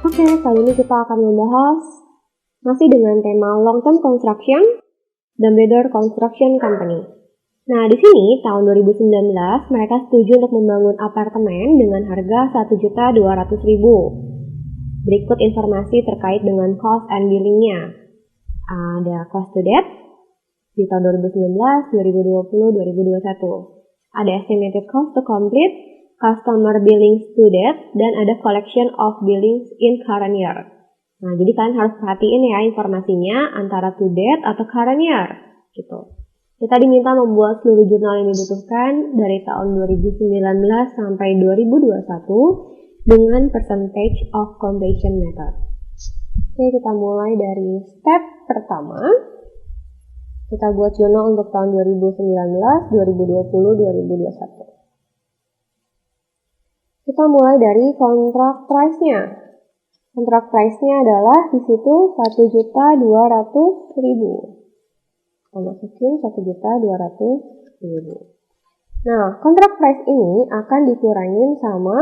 Oke, kali ini kita akan membahas masih dengan tema Long Term Construction dan Better Construction Company. Nah, di sini tahun 2019 mereka setuju untuk membangun apartemen dengan harga 1.200.000. Berikut informasi terkait dengan cost and billingnya. Ada cost to debt di tahun 2019, 2020, 2021. Ada estimated cost to complete, customer billings to debt, dan ada collection of billings in current year. Nah, jadi kalian harus perhatiin ya informasinya antara to debt atau current year gitu. Kita diminta membuat seluruh jurnal yang dibutuhkan dari tahun 2019 sampai 2021 dengan percentage of completion method. Oke, kita mulai dari step pertama. Kita buat jurnal untuk tahun 2019, 2020, 2021. Kita mulai dari kontrak price-nya. Kontrak price-nya adalah di situ 1.200.000. Kita masukin 1.200.000. Nah, kontrak price ini akan dikurangin sama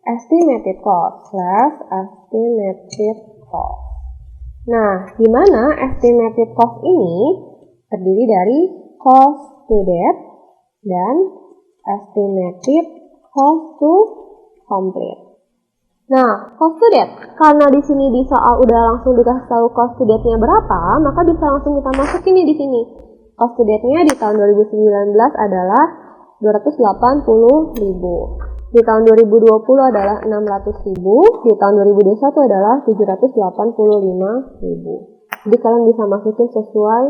estimated cost slash estimated cost. Nah, di mana estimated cost ini terdiri dari cost to debt dan estimated cost to complete. Nah, cost to debt, karena di sini di soal udah langsung dikasih tahu cost to debt-nya berapa, maka bisa langsung kita masukin nih di sini. Cost to debt-nya di tahun 2019 adalah 280.000. Di tahun 2020 adalah 600.000, di tahun 2021 adalah 785.000. Jadi kalian bisa masukin sesuai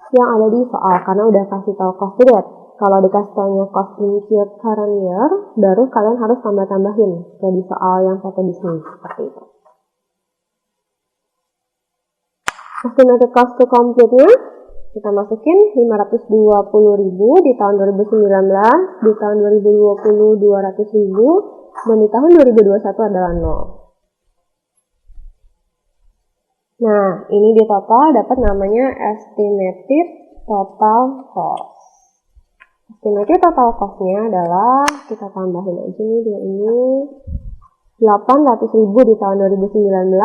yang ada di soal karena udah kasih tahu cost to debt. Kalau dikasih tahunya cost incurred current year, baru kalian harus tambah-tambahin kayak di soal yang pakai di sini seperti itu. Estimated cost to complete-nya kita masukin 520.000 di tahun 2019, di tahun 2020 200.000, dan di tahun 2021 adalah 0. Nah, ini di total dapat namanya estimated total cost. Estimated total cost-nya adalah, kita tambahin aja nih dua ini, 800.000 di tahun 2019,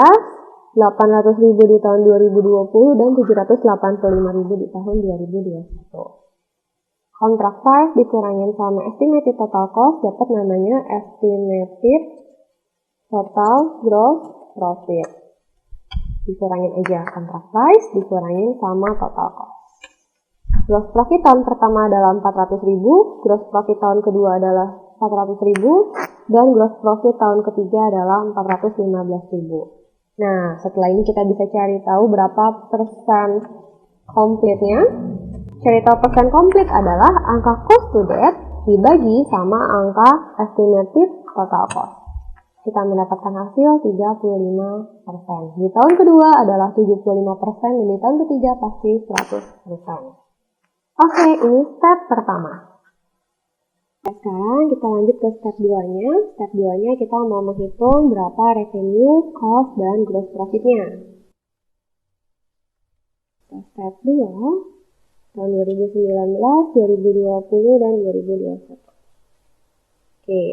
800.000 di tahun 2020, dan 785.000 di tahun 2021. Contract price dikurangin sama estimated total cost dapat namanya estimated total gross profit. Dikurangin aja contract price, dikurangin sama total cost. Gross profit tahun pertama adalah 400.000, gross profit tahun kedua adalah 400.000, dan gross profit tahun ketiga adalah 415.000. Nah, setelah ini kita bisa cari tahu berapa persen komplitnya. Cari tahu persen komplit adalah angka cost to debt dibagi sama angka estimated total cost. Kita mendapatkan hasil 35%. Di tahun kedua adalah 75%, dan di tahun ketiga pasti 100%. Oke, ini step pertama. Sekarang kita lanjut ke step 2-nya. Step 2-nya kita mau menghitung berapa revenue, cost, dan gross profit-nya. Step 2, tahun 2019, 2020, dan 2021. Oke,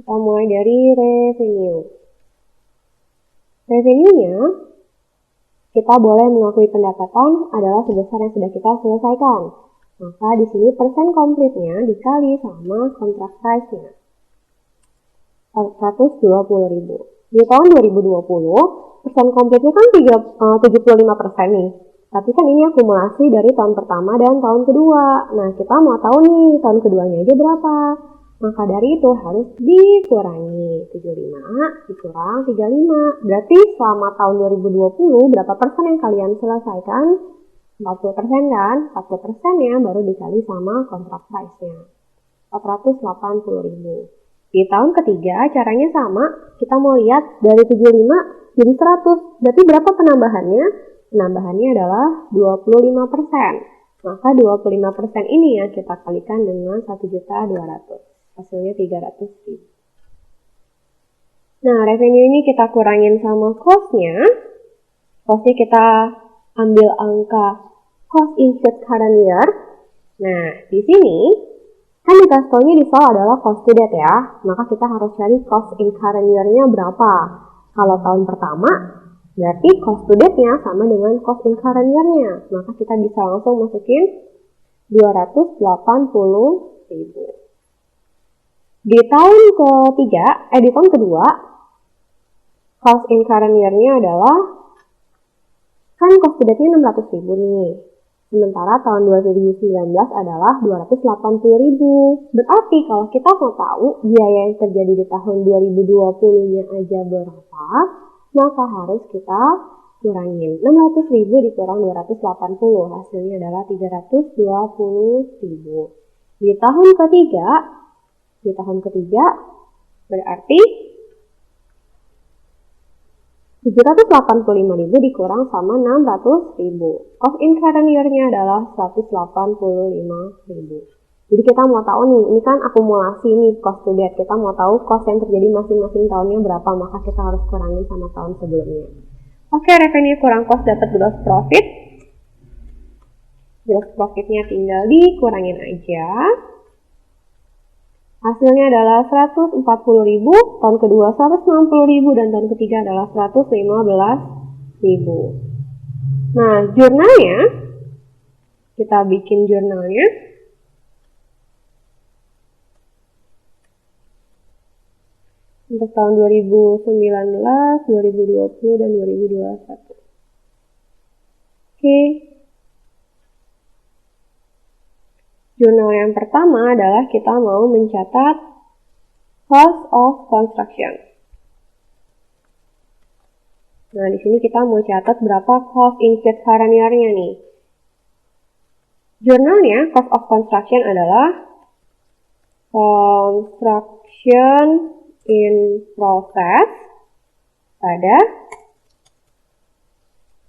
kita mulai dari revenue. Revenue-nya, kita boleh mengakui pendapatan adalah sebesar yang sudah kita selesaikan. Maka di sini persen komplitnya dikali sama contract price-nya. 120.000. Di tahun 2020, persen komplitnya kan 75% nih. Tapi kan ini akumulasi dari tahun pertama dan tahun kedua. Nah, kita mau tahu nih tahun keduanya aja berapa. Maka dari itu harus dikurangi 75 dikurang 35. Berarti selama tahun 2020 berapa persen yang kalian selesaikan? 40% kan? 40%-nya baru dikali sama contract price-nya. 480.000. Di tahun ketiga caranya sama. Kita mau lihat dari 75 jadi 100. Berarti berapa penambahannya? Penambahannya adalah 25%. Maka 25% ini ya kita kalikan dengan 1.200.000. Hasilnya 300.000. Nah, revenue ini kita kurangin sama cost-nya. Cost-nya kita ambil angka cost incurred current year. Nah, di sini Kan dikasih taunya di soal adalah cost to date ya, maka kita harus cari cost in current year-nya berapa. Kalau tahun pertama, berarti cost to date-nya sama dengan cost in current year-nya. Maka kita bisa langsung masukin 280.000. Di tahun kedua, cost in current year-nya adalah, kan cost to date-nya 600.000 nih. Sementara tahun 2019 adalah 280.000. Berarti kalau kita mau tahu biaya yang terjadi di tahun 2020-nya aja berapa, maka harus kita kurangin. 600.000 dikurang 280, hasilnya adalah 320.000. Di tahun ketiga berarti 785.000 dikurang sama 600.000. Cost in current year-nya adalah 185.000. Jadi kita mau tahu nih, ini kan akumulasi nih cost to date. Kita mau tahu cost yang terjadi masing-masing tahunnya berapa, maka kita harus kurangin sama tahun sebelumnya. Oke, revenue kurang cost dapat gross profit. Gross profit-nya tinggal dikurangin aja. Hasilnya adalah 140.000, tahun kedua 160.000, dan tahun ketiga adalah 115.000. Nah, jurnalnya, kita bikin jurnalnya. Untuk tahun 2019, 2020, dan 2021. Oke. Jurnal yang pertama adalah kita mau mencatat cost of construction. Nah, di sini kita mau catat berapa cost incurred current year-nya nih. Jurnalnya cost of construction adalah construction in process pada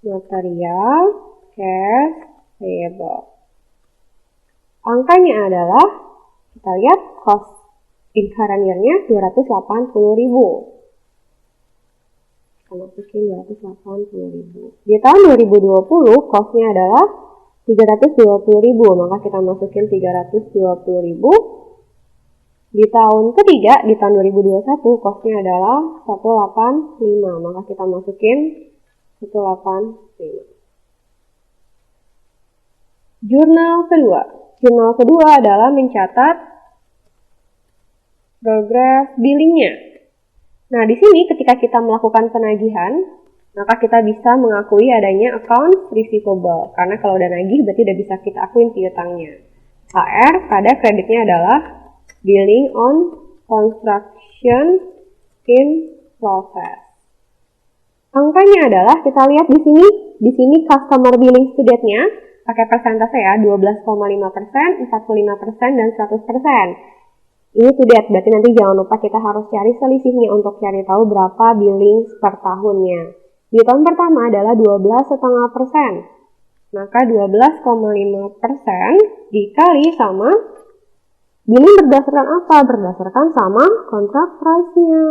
material cash payable. Angkanya adalah, kita lihat cost in current year-nya 280.000. Kita masukin 280.000. Di tahun 2020 cost-nya adalah 320.000, maka kita masukin 320.000. Di tahun ketiga, di tahun 2021 cost-nya adalah 185, maka kita masukin 185. Jurnal kedua adalah mencatat progress billingnya. Nah, di sini ketika kita melakukan penagihan, maka kita bisa mengakui adanya account receivable. Karena kalau udah nagih, berarti udah bisa kita akuin piutangnya. HR pada kreditnya adalah billing on construction in process. Angkanya adalah, kita lihat di sini customer billing to date-nya pakai persentase ya, 12,5%, 45%, dan 100%. Ini to date, berarti nanti jangan lupa kita harus cari selisihnya untuk cari tahu berapa billing per tahunnya. Di tahun pertama adalah 12,5%. Maka 12,5% dikali sama billing berdasarkan apa? Berdasarkan sama kontrak price-nya.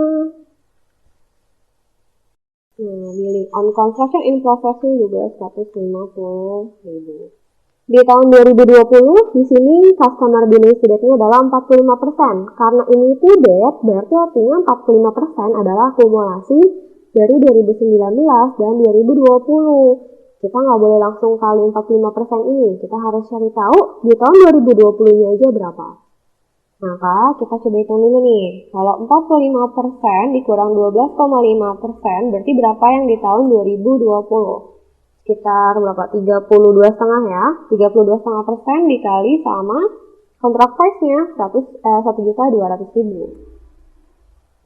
Nah, billing on construction in process-nya juga 150.000. Di tahun 2020, di sini customer billing to date-nya adalah 45%. Karena ini to date, berarti artinya 45% adalah akumulasi dari 2019 dan 2020. Kita nggak boleh langsung kali 45% ini. Kita harus cari tahu di tahun 2020-nya aja berapa. Maka kita coba hitung dulu nih. Kalau 45% dikurang 12,5% berarti berapa yang di tahun 2020? Sekitar berapa? 32,5 ya. 32,5% dikali sama kontrak price-nya 1.200.000.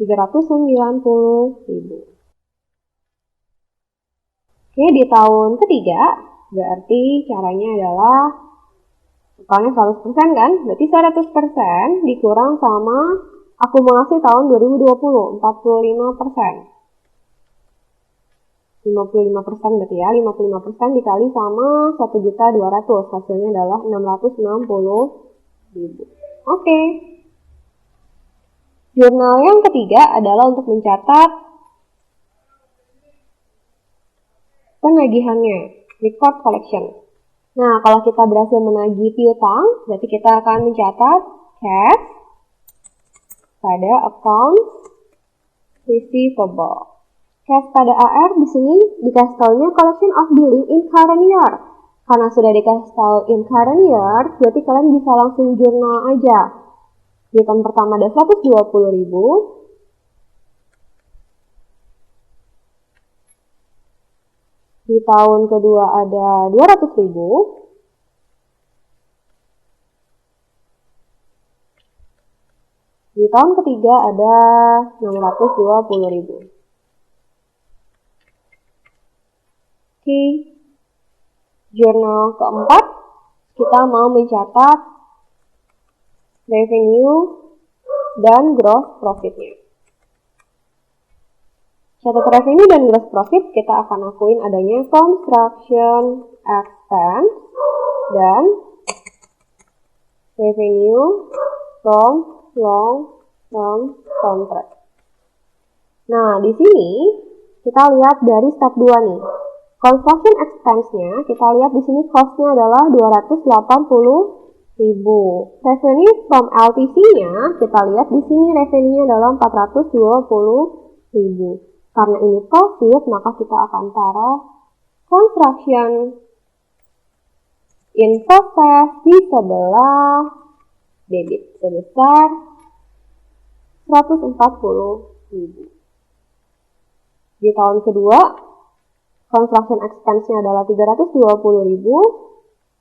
390.000. Oke, di tahun ketiga berarti caranya adalah totalnya 100% kan? Berarti 100% dikurang sama akumulasi tahun 2020, 45%. 55% berarti ya, 55% dikali sama 1.200.000, hasilnya adalah 660.000. Oke. Jurnal yang ketiga adalah untuk mencatat penagihannya, record collection. Nah, kalau kita berhasil menagih piutang, berarti kita akan mencatat cash pada accounts receivable. Cash pada AR di sini dikasih taunya collection of billing in current year. Karena sudah dikasih tahu in current year, berarti kalian bisa langsung jurnal aja. Di tahun pertama ada 120.000. Di tahun kedua ada 200.000. Di tahun ketiga ada 620.000. Oke. Jurnal keempat, kita mau mencatat revenue dan gross profitnya. Catat revenue dan gross profit, kita akan akuin adanya construction expense dan revenue from long-term contract. Nah, di sini kita lihat dari step 2 nih. Construction expense-nya, kita lihat di sini cost-nya adalah 280.000. Revenue from LTC-nya, kita lihat di sini revenue-nya adalah 420.000. Karena ini profit, maka kita akan taruh construction in process di sebelah debit sebesar 140.000. Di tahun kedua, construction expense-nya adalah 320.000,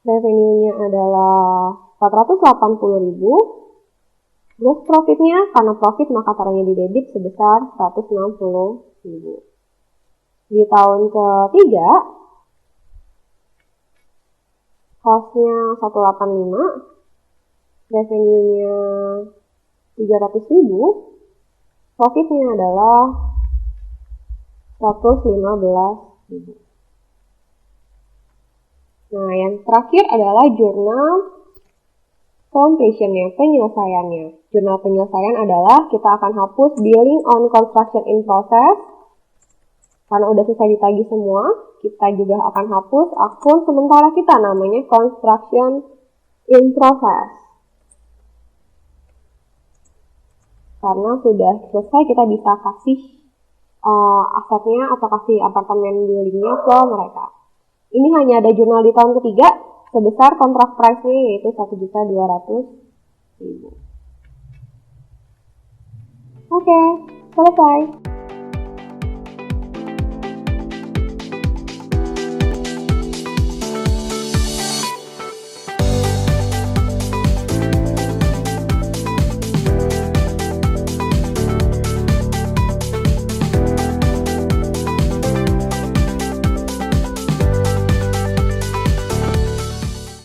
revenue-nya adalah 480.000. Gross profit-nya, karena profit maka taruhnya di debit sebesar 160.000. Di tahun ketiga, cost-nya 185, revenue-nya 300.000, profit-nya adalah 115.000. Nah, yang terakhir adalah jurnal completion-nya, penyelesaiannya. Jurnal penyelesaian adalah kita akan hapus billing on construction in process. Karena udah selesai ditagih semua, kita juga akan hapus akun sementara kita namanya construction in process. Karena sudah selesai, kita bisa kasih asetnya atau kasih apartemen buildingnya ke mereka. Ini hanya ada jurnal di tahun ketiga sebesar kontrak price-nya yaitu 1.200.000. Oke, selesai.